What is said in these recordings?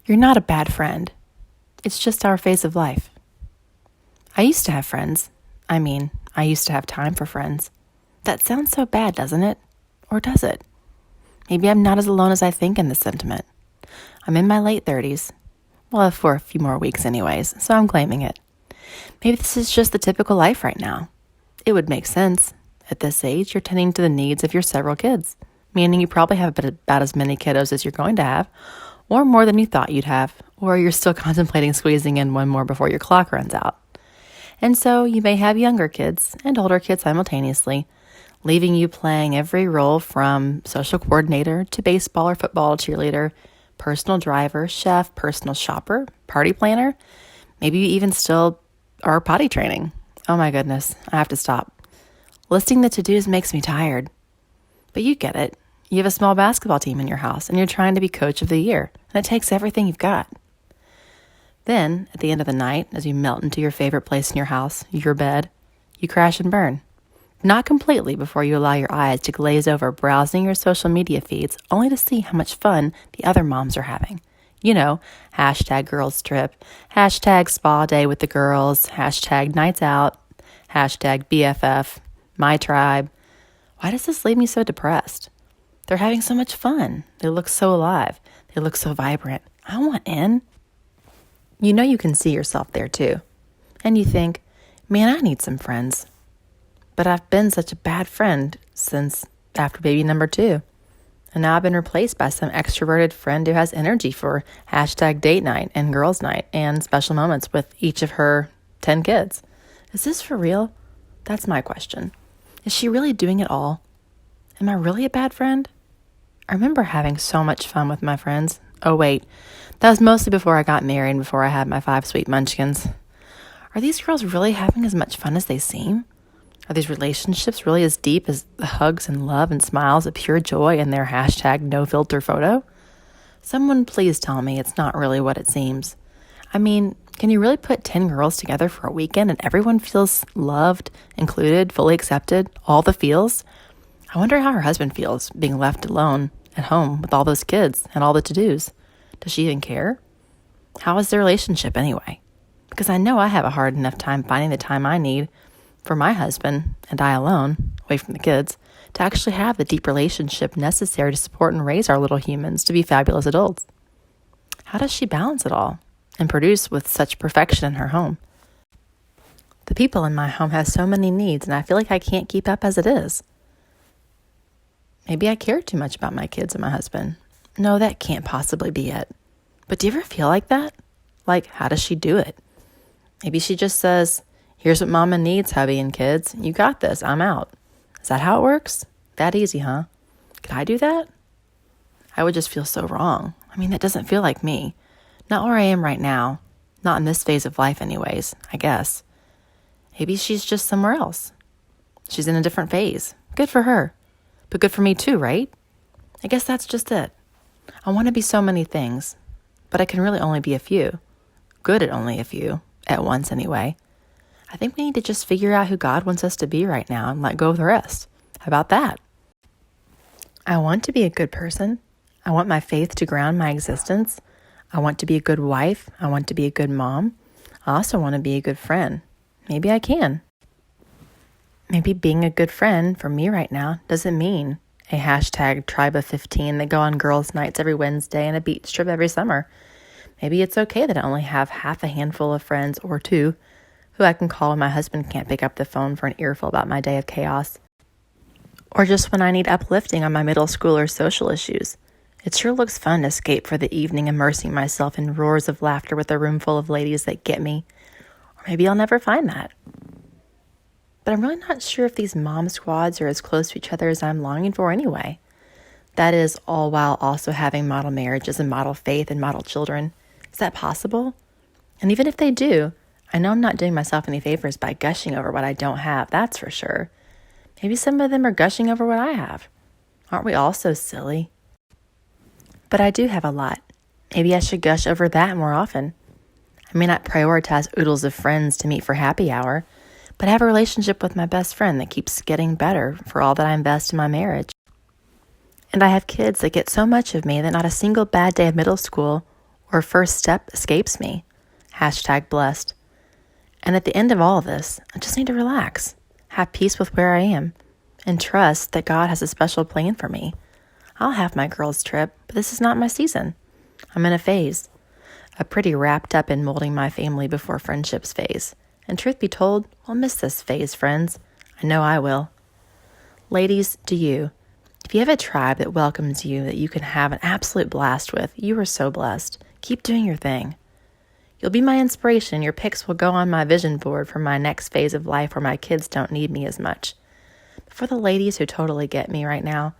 You're not a bad friend. It's just our phase of life. I used to have friends. I used to have time for friends. That sounds so bad, doesn't it? Or does it? Maybe I'm not as alone as I think in this sentiment. I'm in my late 30s. Well, for a few more weeks anyways, so I'm claiming it. Maybe this is just the typical life right now. It would make sense. At this age, you're tending to the needs of your several kids, meaning you probably have about as many kiddos as you're going to have, or more than you thought you'd have, or you're still contemplating squeezing in one more before your clock runs out. And so you may have younger kids and older kids simultaneously, leaving you playing every role from social coordinator to baseball or football cheerleader, personal driver, chef, personal shopper, party planner. Maybe you even still are potty training. Oh my goodness, I have to stop. Listing the to-dos makes me tired. But you get it. You have a small basketball team in your house and you're trying to be coach of the year, and it takes everything you've got. Then, at the end of the night, as you melt into your favorite place in your house, your bed, you crash and burn. Not completely before you allow your eyes to glaze over browsing your social media feeds only to see how much fun the other moms are having. You know, hashtag girls trip, hashtag spa day with the girls, hashtag nights out, hashtag BFF, my tribe. Why does this leave me so depressed? They're having so much fun. They look so alive. They look so vibrant. I want in. You know you can see yourself there too. And you think, man, I need some friends. But I've been such a bad friend since after baby number 2. And now I've been replaced by some extroverted friend who has energy for hashtag date night and girls night and special moments with each of her 10 kids. Is this for real? That's my question. Is she really doing it all? Am I really a bad friend? I remember having so much fun with my friends. Oh wait, that was mostly before I got married and before I had my 5 sweet munchkins. Are these girls really having as much fun as they seem? Are these relationships really as deep as the hugs and love and smiles of pure joy in their hashtag no filter photo? Someone please tell me it's not really what it seems. Can you really put 10 girls together for a weekend and everyone feels loved, included, fully accepted, all the feels? I wonder how her husband feels being left alone at home with all those kids and all the to-dos. Does she even care? How is their relationship anyway? Because I know I have a hard enough time finding the time I need for my husband and I alone, away from the kids, to actually have the deep relationship necessary to support and raise our little humans to be fabulous adults. How does she balance it all and produce with such perfection in her home? The people in my home have so many needs, and I feel like I can't keep up as it is. Maybe I care too much about my kids and my husband. No, that can't possibly be it. But do you ever feel like that? Like, how does she do it? Maybe she just says, here's what mama needs, hubby and kids. You got this. I'm out. Is that how it works? That easy, huh? Could I do that? I would just feel so wrong. That doesn't feel like me. Not where I am right now. Not in this phase of life anyways, I guess. Maybe she's just somewhere else. She's in a different phase. Good for her. But good for me too, right? I guess that's just it. I want to be so many things, but I can really only be a few. Good at only a few, at once anyway. I think we need to just figure out who God wants us to be right now and let go of the rest. How about that? I want to be a good person. I want my faith to ground my existence. I want to be a good wife. I want to be a good mom. I also want to be a good friend. Maybe I can. Maybe being a good friend for me right now doesn't mean a hashtag tribe of 15 that go on girls' nights every Wednesday and a beach trip every summer. Maybe it's okay that I only have half a handful of friends or 2 who I can call when my husband can't pick up the phone for an earful about my day of chaos. Or just when I need uplifting on my middle schooler's social issues. It sure looks fun to escape for the evening, immersing myself in roars of laughter with a room full of ladies that get me. Or maybe I'll never find that. But I'm really not sure if these mom squads are as close to each other as I'm longing for anyway. That is, all while also having model marriages and model faith and model children. Is that possible? And even if they do, I know I'm not doing myself any favors by gushing over what I don't have, that's for sure. Maybe some of them are gushing over what I have. Aren't we all so silly? But I do have a lot. Maybe I should gush over that more often. I may not prioritize oodles of friends to meet for happy hour, but I have a relationship with my best friend that keeps getting better for all that I invest in my marriage. And I have kids that get so much of me that not a single bad day of middle school or first step escapes me. #blessed. And at the end of all of this, I just need to relax, have peace with where I am, and trust that God has a special plan for me. I'll have my girls' trip, but this is not my season. I'm in a phase, a pretty wrapped up in molding my family before friendships phase. And truth be told, we'll miss this phase, friends. I know I will. Ladies, to you, if you have a tribe that welcomes you, that you can have an absolute blast with, you are so blessed. Keep doing your thing. You'll be my inspiration. Your pics will go on my vision board for my next phase of life where my kids don't need me as much. But for the ladies who totally get me right now,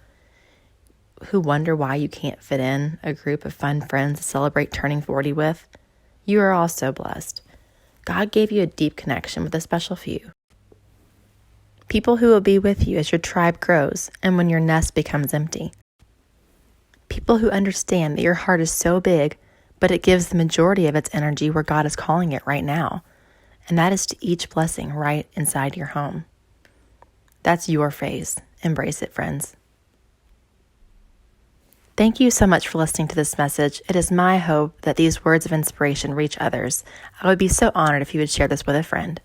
who wonder why you can't fit in a group of fun friends to celebrate turning 40 with, you are all so blessed. God gave you a deep connection with a special few. People who will be with you as your tribe grows and when your nest becomes empty. People who understand that your heart is so big, but it gives the majority of its energy where God is calling it right now, and that is to each blessing right inside your home. That's your phase. Embrace it, friends. Thank you so much for listening to this message. It is my hope that these words of inspiration reach others. I would be so honored if you would share this with a friend.